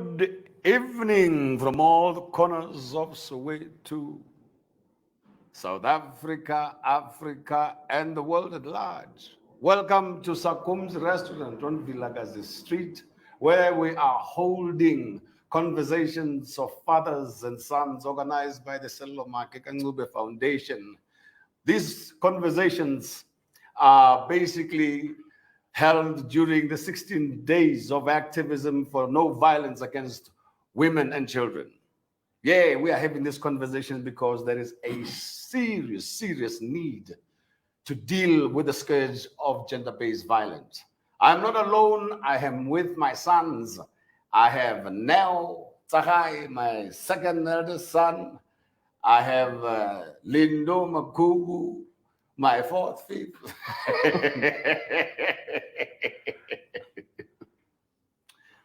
Good evening from all the corners of Soweto, South Africa, Africa, and the world at large. Welcome to Sakum's restaurant on Vilakazi Street, where we are holding conversations of fathers and sons organized by the Sello Maake Ncube Foundation. These conversations are basically held during the 16 days of activism for no violence against women and children. Yeah, we are having this conversation because there is a serious need to deal with the scourge of gender-based violence. I'm not alone. I am with my sons. I have Nell Tsahai, my second eldest son. I have Lindo Mkhumbeni, my fifth.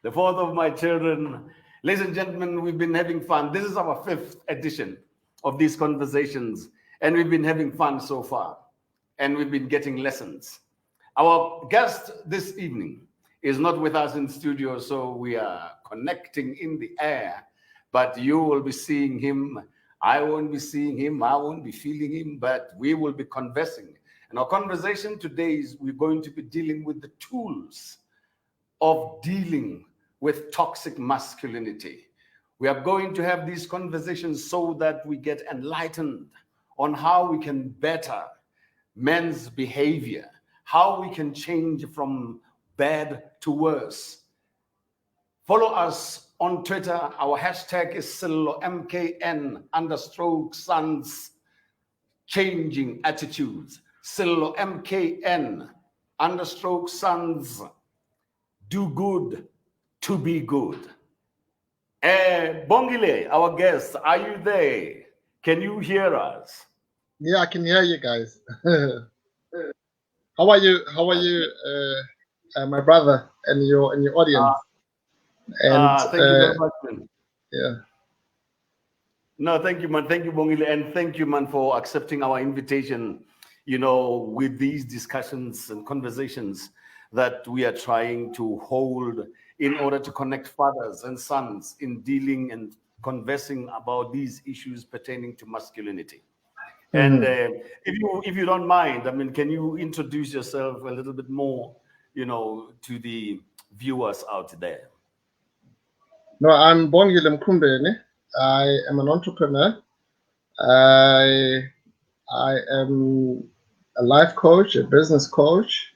The fourth of my children. Ladies and gentlemen, we've been having fun. This is our fifth edition of these conversations, and we've been having fun so far, and we've been getting lessons. Our guest this evening is not with us in studio, so we are connecting in the air, but you will be seeing him. I won't be seeing him, I won't be feeling him, but we will be conversing. And our conversation today is we're going to be dealing with the tools of dealing with toxic masculinity. We are going to have these conversations so that we get enlightened on how we can better men's behavior, how we can change from bad to worse. Follow us on Twitter. Our hashtag is Sello, MKN_sons changing attitudes. Sello, MKN_sons do good to be good. Bongile, our guest, are you there? Can you hear us? Yeah, I can hear you guys. How are you? How are you, my brother, and your audience? Thank you very much, man. Yeah. No, thank you, man. Thank you, Bongile, and thank you, man, for accepting our invitation. You know, with these discussions and conversations that we are trying to hold in order to connect fathers and sons in dealing and conversing about these issues pertaining to masculinity. And if you don't mind, I mean, can you introduce yourself a little bit more, you know, to the viewers out there? No, I'm Bongile Mkhumbeni. I am an entrepreneur. I am a life coach, a business coach.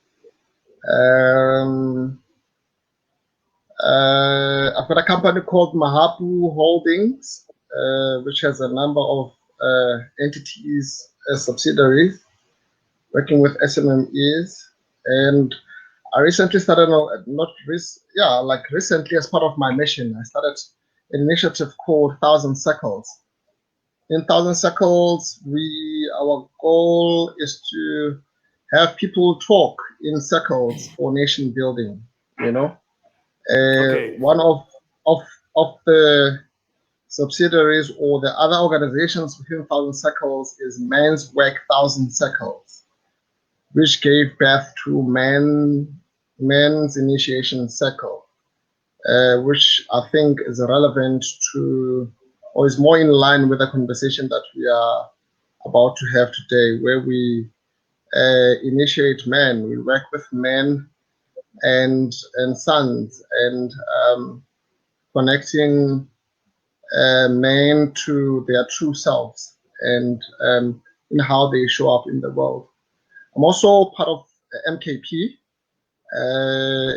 I've got a company called Mahapu Holdings, which has a number of entities as subsidiaries, working with SMMEs. And I recently started, recently as part of my mission, I started an initiative called 1,000 Circles. In 1,000 Circles, our goal is to have people talk in circles for nation building, you know. Okay. One of the subsidiaries or the other organizations within 1,000 Circles is Men's Work 1,000 Circles, which gave birth to Men's Initiation Circle, which I think is relevant to, or is more in line with the conversation that we are about to have today, where we initiate men, we work with men and sons, and connecting men to their true selves and in how they show up in the world. I'm also part of MKP,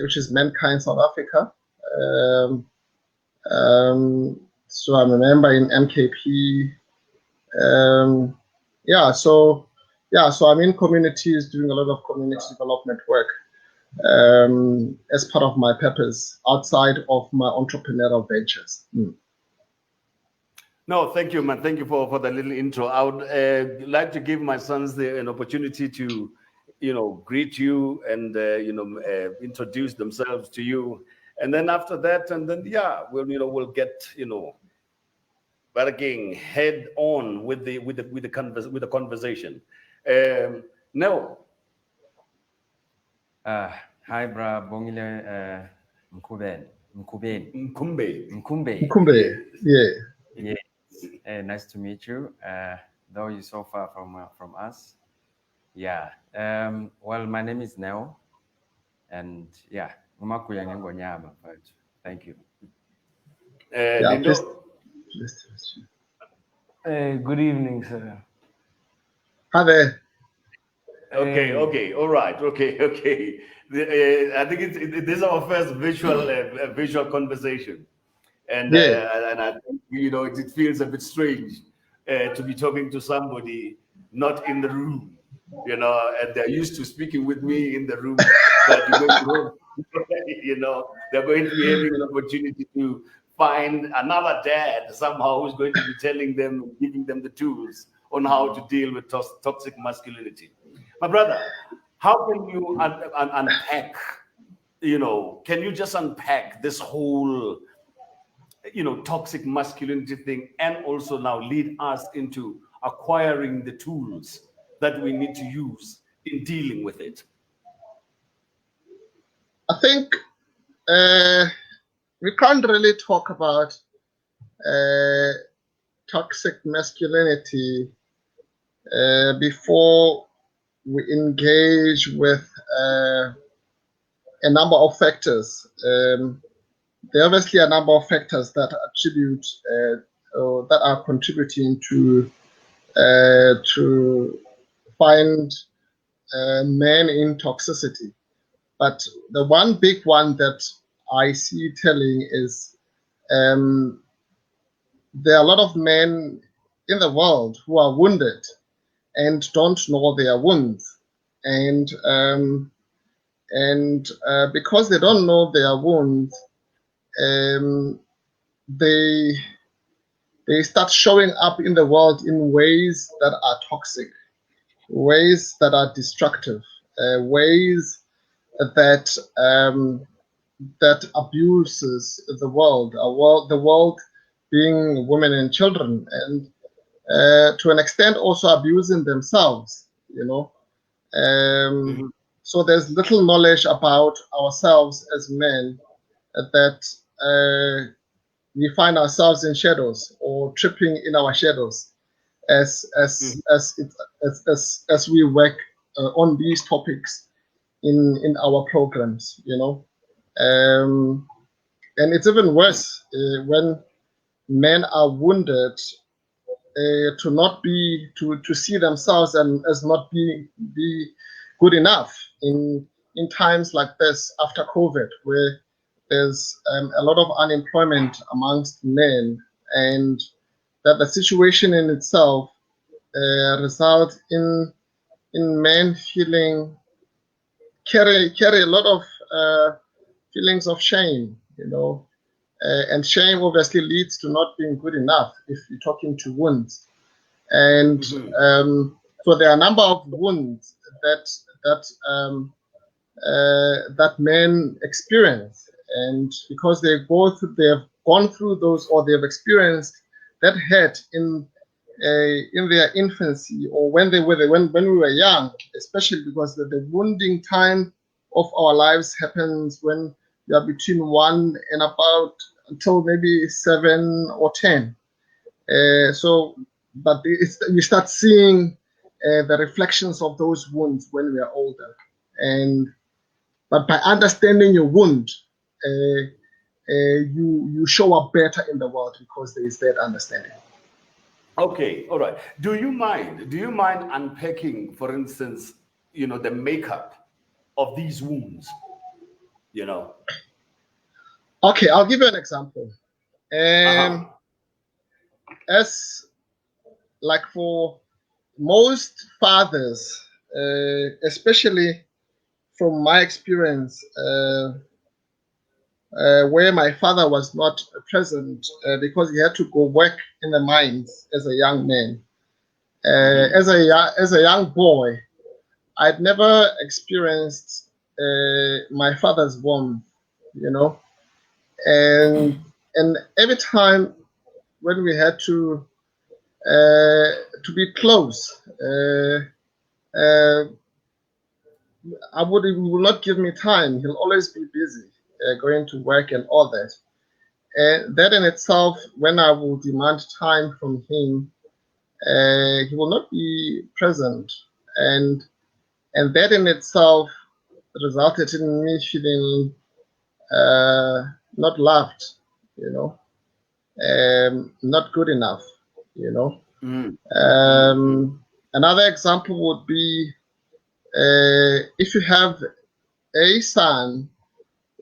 which is Mankind South Africa. So I'm a member in MKP. So I'm in communities doing a lot of community development work as part of my purpose outside of my entrepreneurial ventures. No, thank you, man. Thank you for the little intro. I would like to give my sons an opportunity to, you know, greet you and, introduce themselves to you. And then after that, we'll get, working head on with the conversation. No. Hi, bra Bongile Mkhumbeni. Mkhumbeni. Mkhumbeni. Yeah. Yeah. Nice to meet you. Though you're so far from us. Yeah. Well, my name is Neo, and yeah, thank you. Yeah, please. Good evening, sir. Hi there. Okay, all right, okay. I think this is our first visual conversation, and I think it feels a bit strange to be talking to somebody not in the room, and they're used to speaking with me in the room, but they're going to be having an opportunity to find another dad somehow who's going to be telling them, giving them the tools on how to deal with toxic masculinity. My brother, how can you unpack, can you just unpack this whole, toxic masculinity thing, and also now lead us into acquiring the tools that we need to use in dealing with it? I think we can't really talk about toxic masculinity before we engage with a number of factors. There are obviously a number of factors that attribute or that are contributing to find men in toxicity. But the one big one that I see telling is there are a lot of men in the world who are wounded and don't know their wounds, and because they don't know their wounds, they start showing up in the world in ways that are toxic, ways that are destructive, ways that that abuses the world, the world being women and children, and to an extent also abusing themselves, So there's little knowledge about ourselves as men that we find ourselves in shadows or tripping in our shadows as we work on these topics in our programs, and it's even worse when men are wounded to see themselves and as not be good enough in times like this after COVID, where there's a lot of unemployment amongst men, and that the situation in itself results in men carry a lot of feelings of shame, and shame obviously leads to not being good enough if you're talking to wounds. And so there are a number of wounds that men experience, and because they have gone through those, or they've experienced that hurt in their infancy, or when we were young, especially because the wounding time of our lives happens when you are between 1 and about until maybe 7 or 10. But we start seeing the reflections of those wounds when we are older, but by understanding your wound, you show up better in the world because there is that understanding. Okay, all right. Do you mind unpacking, for instance, the makeup of these wounds? Okay, I'll give you an example. As like for most fathers, especially from my experience, where my father was not present because he had to go work in the mines as a young man. As a young boy, I'd never experienced my father's warmth, and every time when we had to be close, he will not give me time. He'll always be busy. going to work and all that. That in itself, when I will demand time from him, he will not be present, and that in itself resulted in me feeling not loved, not good enough, Another example would be if you have a son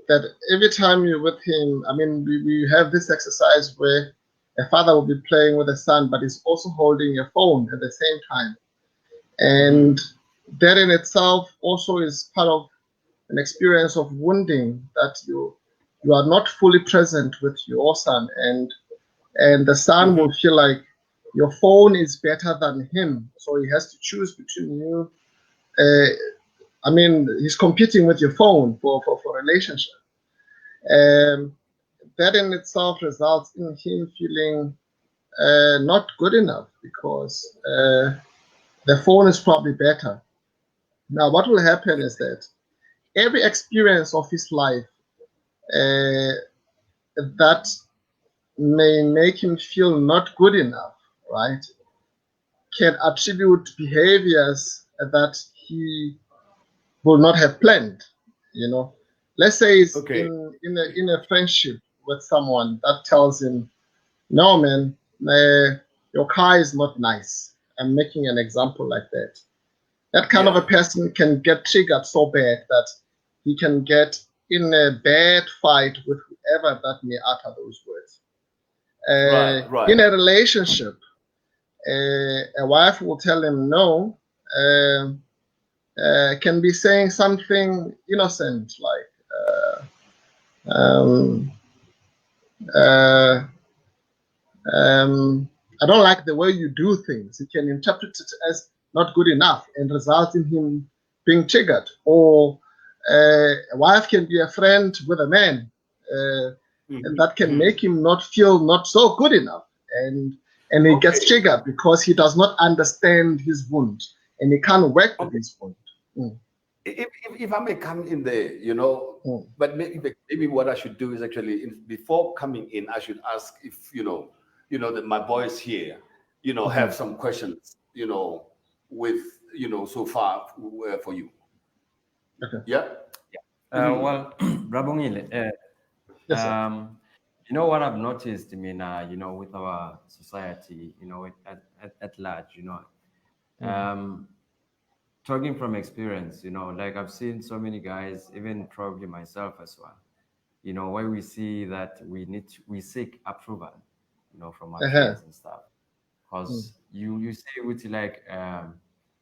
that every time you're with him, I mean, we have this exercise where a father will be playing with a son, but he's also holding a phone at the same time. And that in itself also is part of an experience of wounding, that you are not fully present with your son, and the son will feel like your phone is better than him, so he has to choose between you. I mean, he's competing with your phone for relationship. That in itself results in him feeling not good enough because the phone is probably better. Now, what will happen is that every experience of his life that may make him feel not good enough, right, can attribute behaviors that he will not have planned. Let's say it's in a friendship with someone that tells him, "No, man, your car is not nice." I'm making an example like that. That kind of a person can get triggered so bad that he can get in a bad fight with whoever that may utter those words. In a relationship, a wife will tell him no, can be saying something innocent like, I don't like the way you do things. He can interpret it as not good enough and result in him being triggered. Or a wife can be a friend with a man, and that can make him not feel not so good enough. And he gets triggered because he does not understand his wound and he can't work with his wound. If I may come in there, but maybe what I should do is actually, before coming in, I should ask if, that my boys here, have some questions, with, so far for you. Okay. Yeah? Well, Bongile, yes, what I've noticed, I mean, with our society, at large, talking from experience, like I've seen so many guys, even probably myself as well, where we see that we seek approval, from our peers and stuff. Because you say with like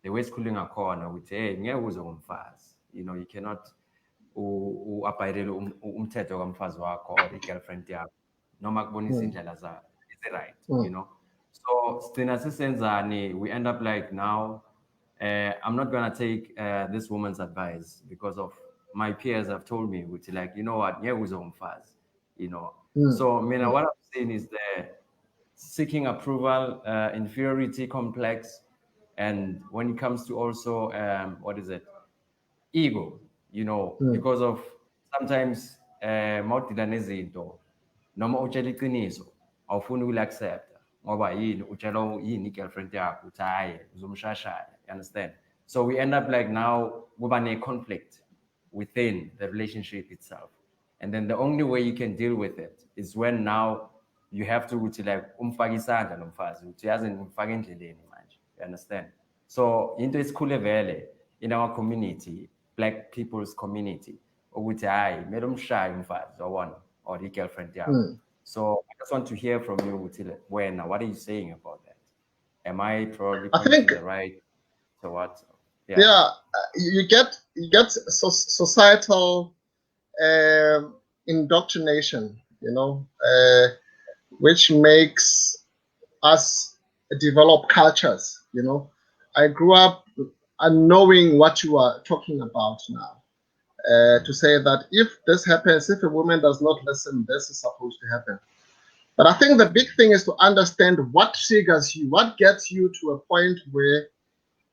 the way schooling are corner with hey, you cannot uapayirele umthetho kamfazi wakho or i-girlfriend yakho noma kubonisa indlela zakho. Is it right? So stina sisenzani, we end up like now I'm not gonna take this woman's advice because of my peers have told me, which like, you know what, so what I'm saying is the seeking approval, inferiority complex, and when it comes to also what is it, ego, because of sometimes mawudila nezinto noma utshela iqiniso awufuni ukuli-accepta ngoba yini utshela yini i-girlfriend yakho uthi hayi uzomshashaya, you understand? So we end up like now kuba ne-conflict within the relationship itself, and then the only way you can deal with it is when now you have to like umfake isandla nomfazi uthi yazi ngimfake endleleni manje, you understand? So into esikhule vele in our community, black people's community, ukuthi hayi mele umshaye umfazi wabona or i-girlfriend yakho. So I just want to hear from you, Wena, what are you saying about that? Am I probably pointing the right to what? Yeah, you get societal indoctrination, which makes us develop cultures. I grew up knowing what you are talking about now. To say that if this happens, if a woman does not listen, this is supposed to happen. But I think the big thing is to understand what triggers you, what gets you to a point where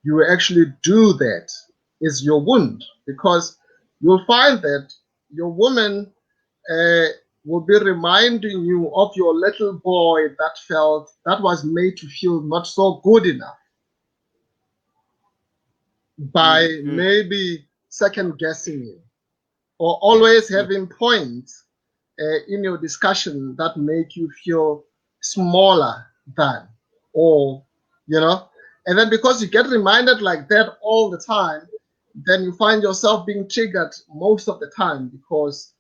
you actually do that is your wound. Because you'll find that your woman will be reminding you of your little boy that was made to feel not so good enough by maybe second guessing you, or always having points in your discussion that make you feel smaller than, or and then because you get reminded like that all the time, then you find yourself being triggered most of the time, because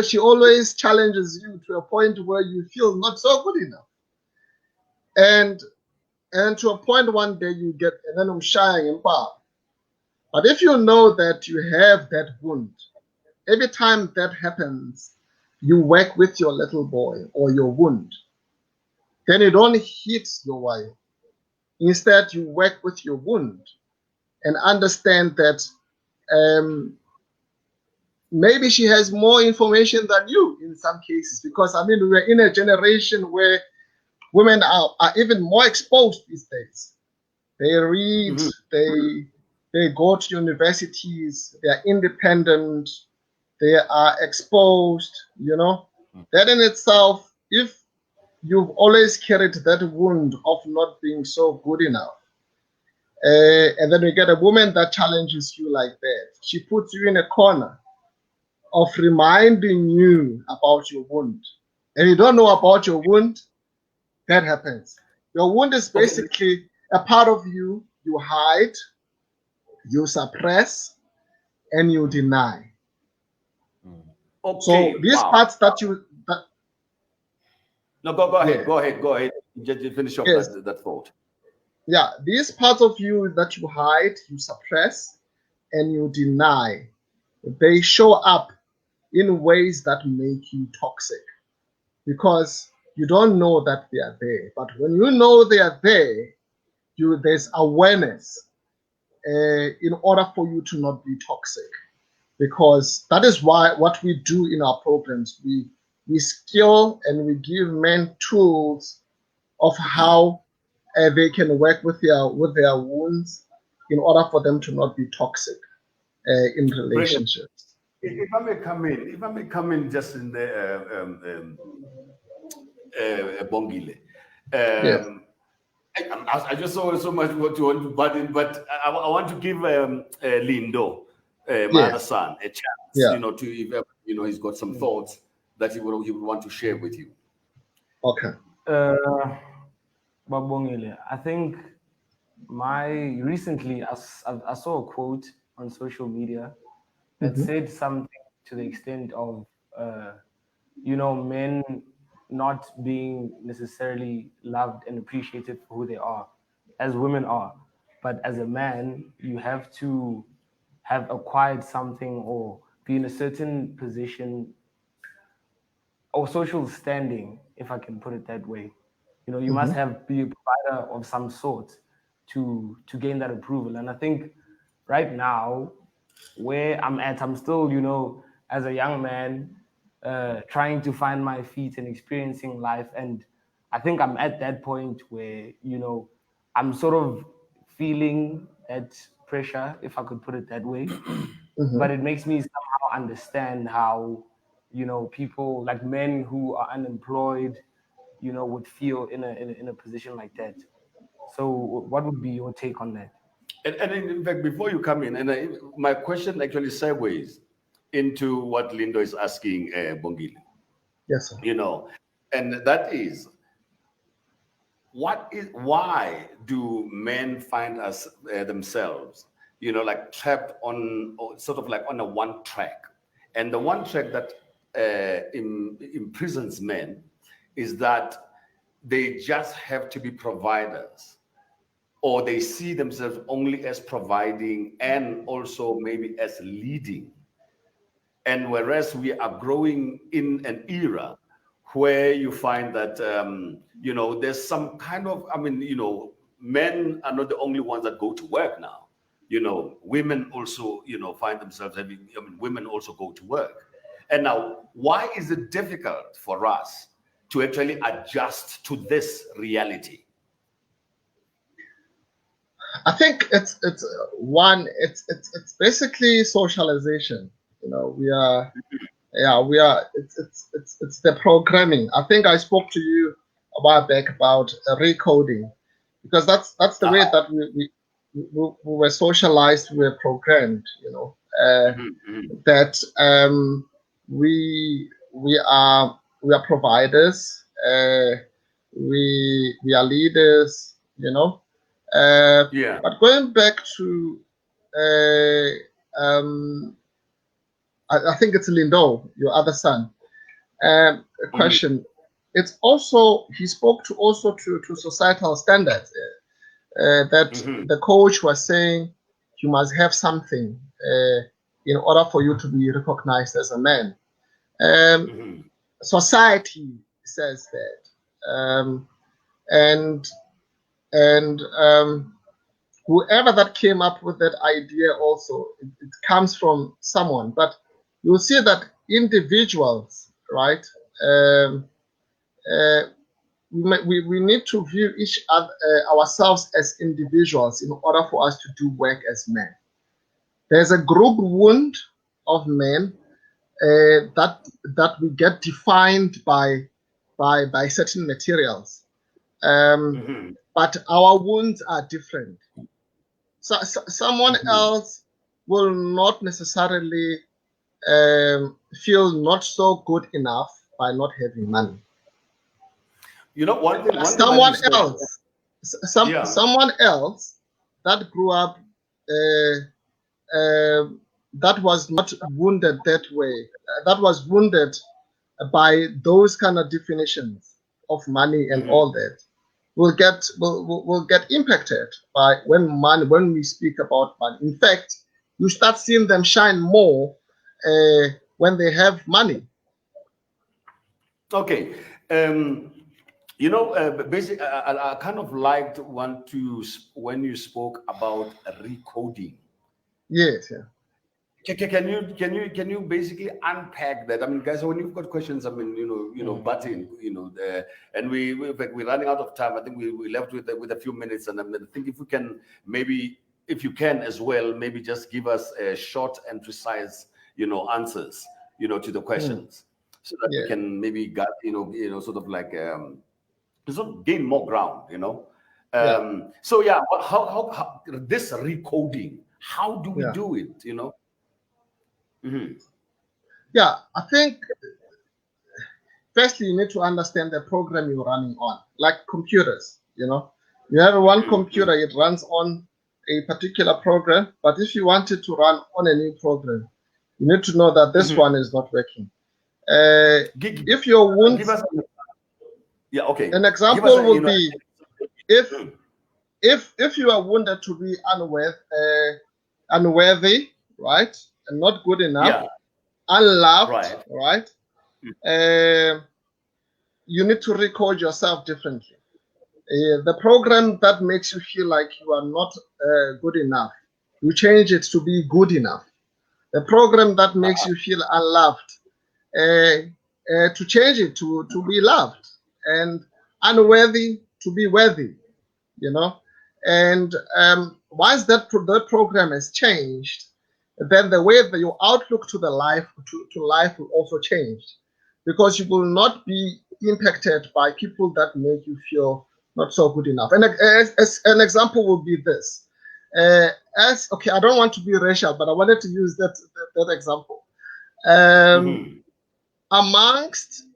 she always challenges you to a point where you feel not so good enough, and to a point one day you get, and then I'm shying in power. But if you know that you have that wound, every time that happens, you work with your little boy or your wound. Then you don't hit your wife. Instead, you work with your wound and understand that maybe she has more information than you in some cases. Because, I mean, we're in a generation where women are even more exposed these days. They read, they go to universities, they are independent, they are exposed, That in itself, if you've always carried that wound of not being so good enough, and then you get a woman that challenges you like that, she puts you in a corner of reminding you about your wound. And you don't know about your wound, that happens. Your wound is basically a part of you hide, you suppress, and you deny. So these parts that you no, go ahead. Just finish off that thought. Yeah, these parts of you that you hide, you suppress, and you deny, they show up in ways that make you toxic, because you don't know that they are there. But when you know they are there, there's awareness in order for you to not be toxic. Because that is what we do in our programs. We skill and we give men tools of how they can work with their wounds in order for them to not be toxic in relationships. If I may come in just in the Bongile. Yes. I just saw so much what you want to butt in, but I want to give Lindo, my other son, a chance, to if ever, he's got some thoughts that he would want to share with you. Okay. Bongile, I think recently I saw a quote on social media that said something to the extent of men not being necessarily loved and appreciated for who they are, as women are. But as a man, you have to have acquired something or be in a certain position or social standing, if I can put it that way. You must be a provider of some sort to gain that approval. And I think right now, where I'm at, I'm still, as a young man, trying to find my feet and experiencing life. And I think I'm at that point where, I'm sort of feeling that pressure, if I could put it that way. But it makes me somehow understand how, people like men who are unemployed, would feel in a position like that. So what would be your take on that? And in fact, before you come in, and my question actually segues into what Lindo is asking Bongile. Yes, sir. And that is, why do men find themselves, like trapped on, or sort of like on a one track? And the one track that imprisons men is that they just have to be providers, or they see themselves only as providing and also maybe as leading. And whereas we are growing in an era where you find that, there's some kind of, men are not the only ones that go to work now. Women also, find themselves women also go to work. And now, why is it difficult for us to actually adjust to this reality? I think it's basically socialization. We are, we are. It's the programming. I think I spoke to you a while back about recoding, because that's the way that we were socialized, we were programmed. That we are providers, we are leaders, Yeah. But going back to I think it's Lindo, your other son, a question. It's also, he spoke to societal standards, that the coach was saying you must have something in order for you to be recognized as a man. Society says that, and whoever that came up with that idea also, it comes from someone. But you'll see that individuals, right? We need to view each other, ourselves as individuals in order for us to do work as men. There's a group wound of men that we get defined by certain materials, but our wounds are different. So someone else will not necessarily feel not so good enough by not having money. One thing someone else that grew up that was not wounded that way, that was wounded by those kind of definitions of money and all that, will get impacted by when we speak about money. In fact, you start seeing them shine more when they have money. Okay. Basically, I kind of liked when you spoke about recoding. Yes, yeah. Can you basically unpack that? I mean, guys, when you've got questions, I mean, button, and we're running out of time. I think we left with a few minutes, and I think if we can maybe, if you can as well, maybe just give us a short and precise, answers, to the questions, so that we can maybe get, sort of like sort of gain more ground, So yeah, how this recoding? How do we do it? Yeah, I think firstly you need to understand the program you're running on, like computers. You have one computer, it runs on a particular program, but if you want it to run on a new program, you need to know that this one is not working. If your wound, an example will be if you are wounded to be unworthy, right, and not good enough, unloved, right, you need to record yourself differently. The program that makes you feel like you are not good enough, you change it to be good enough. The program that makes you feel unloved, to change it to be loved, and unworthy to be worthy. And once that program has changed, then the way that your outlook to the life to life will also change, because you will not be impacted by people that make you feel not so good enough. And as an example will be this. I don't want to be racial, but I wanted to use that example. Amongst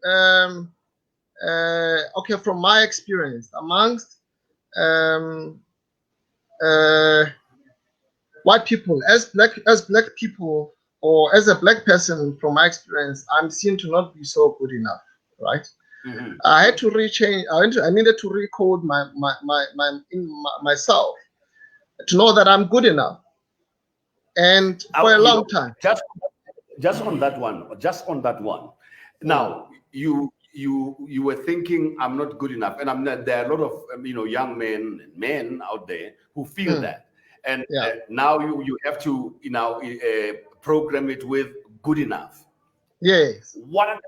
from my experience, amongst white people, as black people, or as a black person, from my experience, I'm seen to not be so good enough, right? I had to rechange. I needed to recode myself to know that I'm good enough, and for a long time. Just on that one. Now you were thinking I'm not good enough, and there are a lot of young men out there who feel that. And now you have to program it with good enough. Yes. What are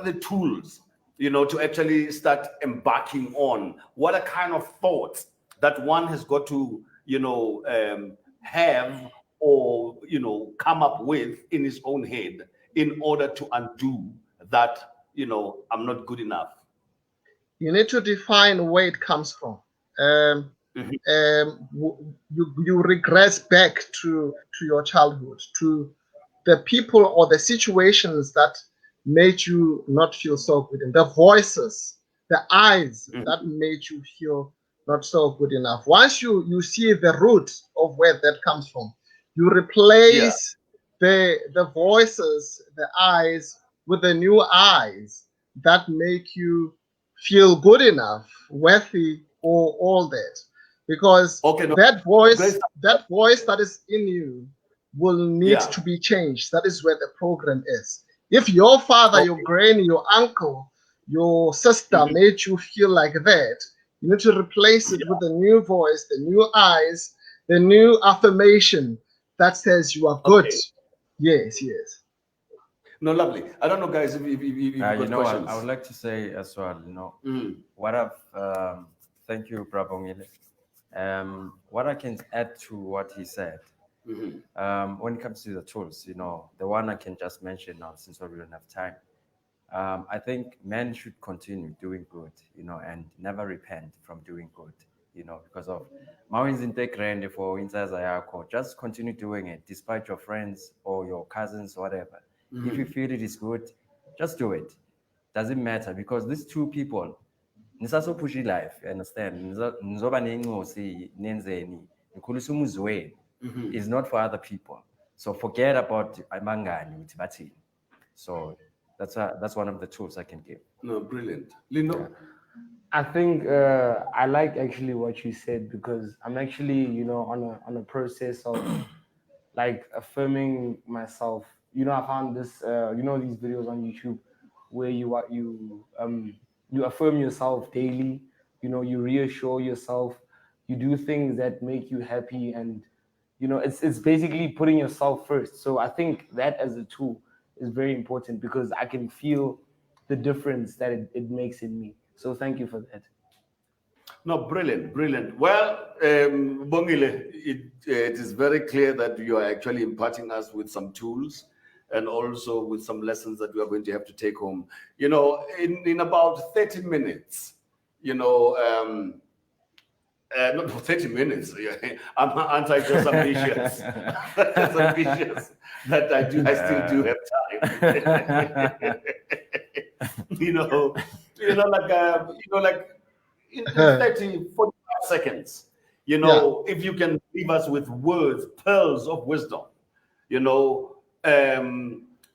the tools? To actually start embarking on? What are kind of thoughts that one has got to have or come up with in his own head in order to undo that, I'm not good enough? You need to define where it comes from. You regress back to your childhood, to the people or the situations that made you not feel so good, and the voices, the eyes that made you feel not so good enough. Once you see the root of where that comes from, you replace the voices, the eyes, with the new eyes that make you feel good enough, worthy, or all that. Because that voice that is in you will need to be changed. That is where the program is. If your father, your granny, your uncle, your sister made you feel like that, you need to replace it with a new voice, the new eyes, the new affirmation that says you are good. Yes, yes. No, lovely. I don't know, guys, if you've got questions. I would like to say as well, what I've, thank you, Bongile. What I can add to what he said, when it comes to the tools, the one I can just mention now, since we don't have time, I think men should continue doing good, and never repent from doing good, because of Mawins in Tekrende for Intaza, just continue doing it despite your friends or your cousins or whatever. If you feel it is good, just do it. Doesn't matter, because these two people, nisaso push life, understand? Nzoba nengosi nenzeni, nkhulisa umuzi wenu, is not for other people. So forget about amangani with bathini. So that's one of the tools I can give. No, brilliant. Lino? Yeah. I think I like actually what you said, because I'm actually, on a process of like affirming myself. I found this, these videos on YouTube where you affirm yourself daily. You reassure yourself. You do things that make you happy, and it's basically putting yourself first. So I think that as a tool is very important, because I can feel the difference that it makes in me. So thank you for that. No, brilliant, brilliant. Well, Bongile, it is very clear that you are actually imparting us with some tools and also with some lessons that we are going to have to take home. In about 30 minutes, not for 30 minutes. Aren't I just ambitious? Just ambitious that I still do have time. Like in 30, 45 seconds, if you can leave us with words, pearls of wisdom,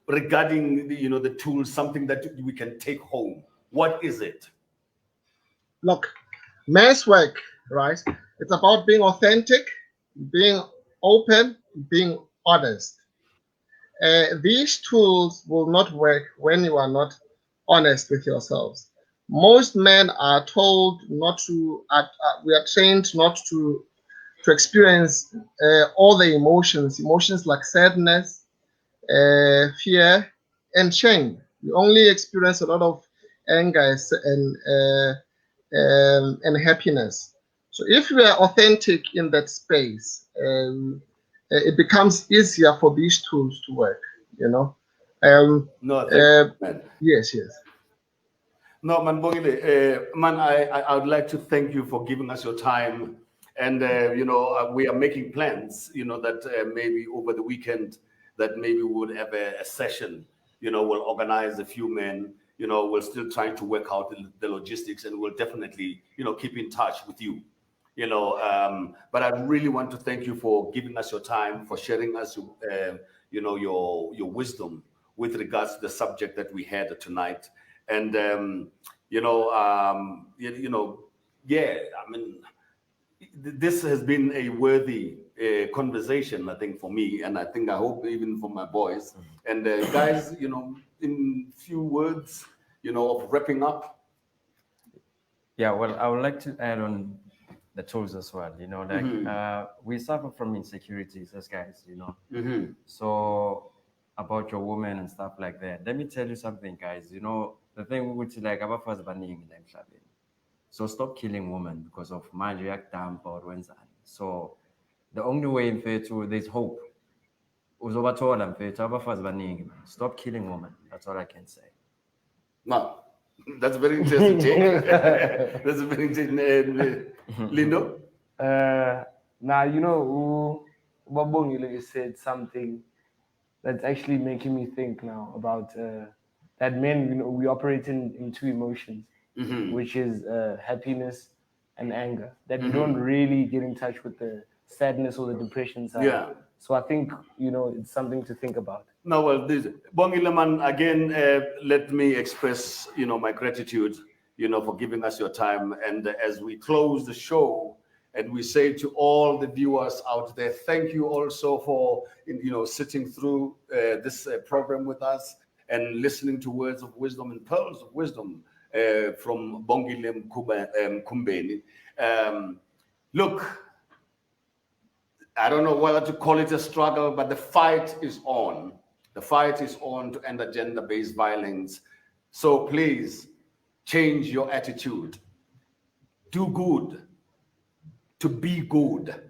regarding the tools, something that we can take home. What is it? Look, men's work, right? It's about being authentic, being open, being honest. These tools will not work when you are not honest with yourselves. Most men are told not to, we are trained not to experience all the emotions like sadness, fear, and shame. We only experience a lot of anger and happiness. So if we are authentic in that space, it becomes easier for these tools to work. No, yes. No, man, Bongile, man, I would like to thank you for giving us your time. And, we are making plans, that maybe over the weekend, that maybe we would have a session, we'll organize a few men, we're still trying to work out the logistics, and we'll definitely, keep in touch with you. But I really want to thank you for giving us your time, for sharing us, your wisdom with regards to the subject that we had tonight. And this has been a worthy conversation, I think, for me, and I hope even for my boys. And guys, in few words, of wrapping up. Yeah, well, I would like to add on the tools as well. We suffer from insecurities as guys. So about your woman and stuff like that. Let me tell you something, guys. The thing which like abafazi baningi la emhlabeni. So stop killing women because of manje yakudampa or wenzani. So the only way in fair to there's hope. uzobathola mfethu abafazi baningi man. Stop killing women. That's all I can say. No, that's very interesting, Jake. That's very interesting. Lindo? Now, you know, Bongile said something that's actually making me think now about that men, you know, we operate in two emotions, which is happiness and anger, that we don't really get in touch with the sadness or the depression side. Yeah. So I think, you know, it's something to think about. No, well, this Bongileman, again, let me express, you know, my gratitude, you know, for giving us your time. And as we close the show, and we say to all the viewers out there, thank you also for, you know, sitting through this program with us and listening to words of wisdom and pearls of wisdom from Bongile Mkhumbeni. Look, I don't know whether to call it a struggle, but the fight is on. The fight is on to end gender-based violence. So please change your attitude. Do good. To be good.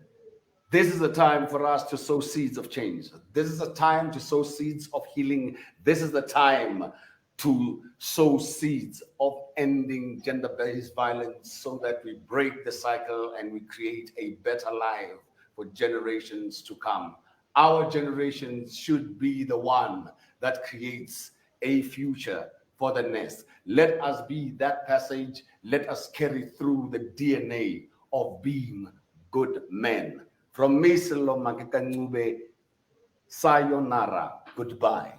This is a time for us to sow seeds of change. This is a time to sow seeds of healing. This is the time to sow seeds of ending gender-based violence so that we break the cycle and we create a better life for generations to come. Our generation should be the one that creates a future for the next. Let us be that passage. Let us carry through the DNA of being good men. From me, Sello, Maake, Ncube, sayonara, goodbye.